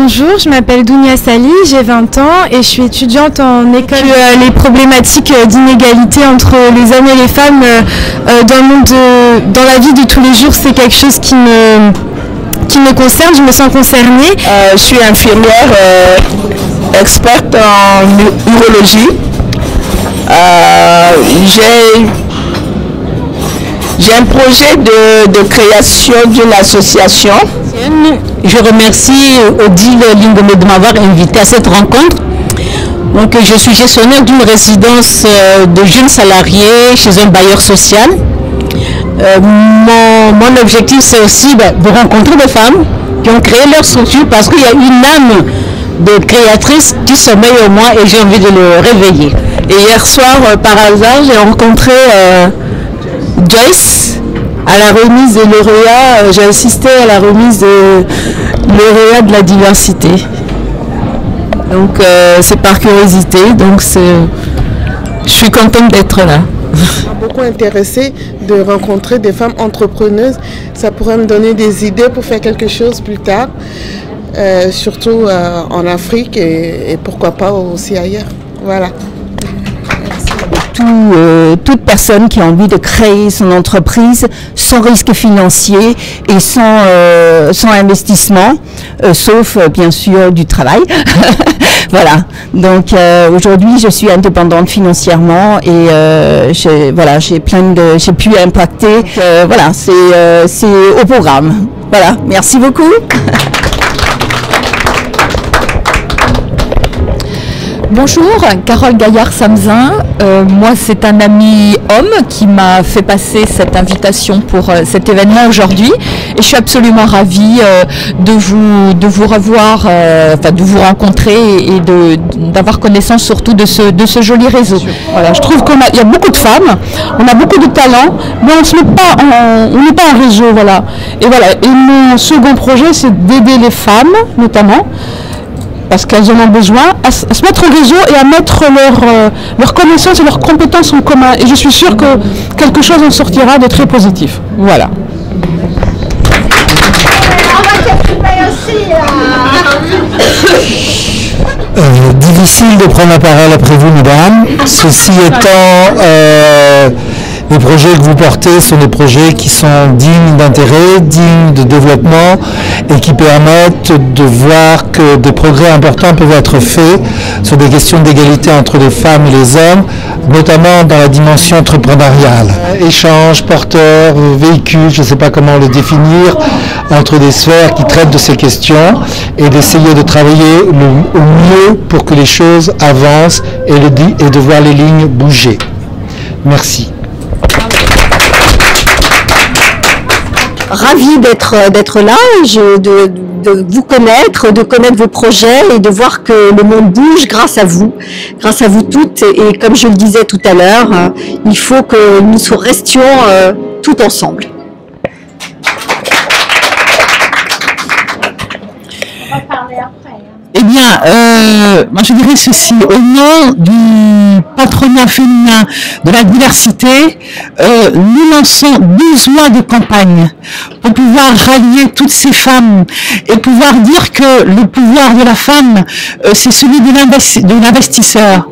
Bonjour, je m'appelle Dounia Sali, j'ai 20 ans et je suis étudiante en école. Les problématiques d'inégalité entre les hommes et les femmes dans la vie de tous les jours, c'est quelque chose qui me concerne, je me sens concernée. Je suis infirmière experte en urologie. J'ai un projet de création d'une association. Je remercie Odile Lingomé de m'avoir invité à cette rencontre. Donc, je suis gestionnaire d'une résidence de jeunes salariés chez un bailleur social. Mon objectif, c'est aussi de rencontrer des femmes qui ont créé leur structure parce qu'il y a une âme de créatrice qui sommeille en moi et j'ai envie de le réveiller. Et hier soir, par hasard, j'ai rencontré Joyce à la remise de lauréat. J'ai assisté à la remise de lauréat de la diversité. Donc c'est par curiosité, donc je suis contente d'être là. Ça m'a beaucoup intéressé de rencontrer des femmes entrepreneuses. Ça pourrait me donner des idées pour faire quelque chose plus tard, surtout en Afrique et pourquoi pas aussi ailleurs. Voilà. Toute personne qui a envie de créer son entreprise sans risque financier et sans investissement, sauf bien sûr du travail. Voilà. Donc aujourd'hui, je suis indépendante financièrement et j'ai pu impacter. Voilà, c'est au programme. Voilà. Merci beaucoup. Bonjour, Carole Gaillard-Samzin. Moi, c'est un ami homme qui m'a fait passer cette invitation pour cet événement aujourd'hui. Et je suis absolument ravie de vous revoir, de vous rencontrer et d'avoir connaissance surtout de ce joli réseau. Voilà, je trouve qu'il y a beaucoup de femmes, on a beaucoup de talents, mais on n'est pas un réseau, voilà. Et voilà. Et mon second projet, c'est d'aider les femmes, notamment, parce qu'elles en ont besoin, à se mettre en réseau et à mettre leurs connaissances et leurs compétences en commun. Et je suis sûre que quelque chose en sortira de très positif. Voilà. Difficile de prendre la parole après vous, mesdames. Ceci étant, les projets que vous portez sont des projets qui sont dignes d'intérêt, dignes de développement et qui permettent de voir que des progrès importants peuvent être faits sur des questions d'égalité entre les femmes et les hommes, notamment dans la dimension entrepreneuriale. Échange, porteur, véhicule, je ne sais pas comment le définir, entre des sphères qui traitent de ces questions et d'essayer de travailler au mieux pour que les choses avancent et de voir les lignes bouger. Merci. Ravie d'être là, de vous connaître, de connaître vos projets et de voir que le monde bouge grâce à vous toutes. Et comme je le disais tout à l'heure, il faut que nous restions tout ensemble. On va parler après. Eh bien, moi je dirais ceci, au nom du patronat féminin de la diversité, nous lançons 12 mois de campagne pour pouvoir rallier toutes ces femmes et pouvoir dire que le pouvoir de la femme, c'est celui de l'investisseur,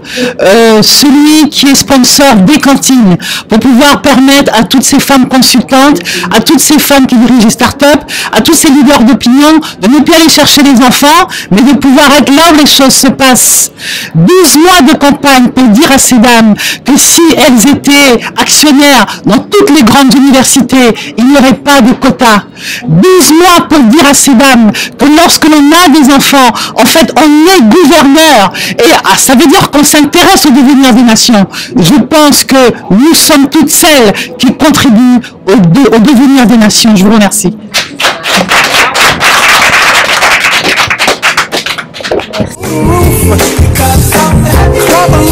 celui qui est sponsor des cantines, pour pouvoir permettre à toutes ces femmes consultantes, à toutes ces femmes qui dirigent les startups, à tous ces leaders d'opinion, de ne plus aller chercher les enfants, mais de pouvoir être là où les choses se passent. 12 mois de campagne pour dire à ces dames que si elles étaient actionnaires dans toutes les grandes universités, il n'y aurait pas de quotas. 12 mois pour dire à ces dames que lorsque l'on a des enfants, en fait, on est gouverneur. Et ça veut dire qu'on s'intéresse au devenir des nations. Je pense que nous sommes toutes celles qui contribuent au devenir des nations. Je vous remercie. Because I'm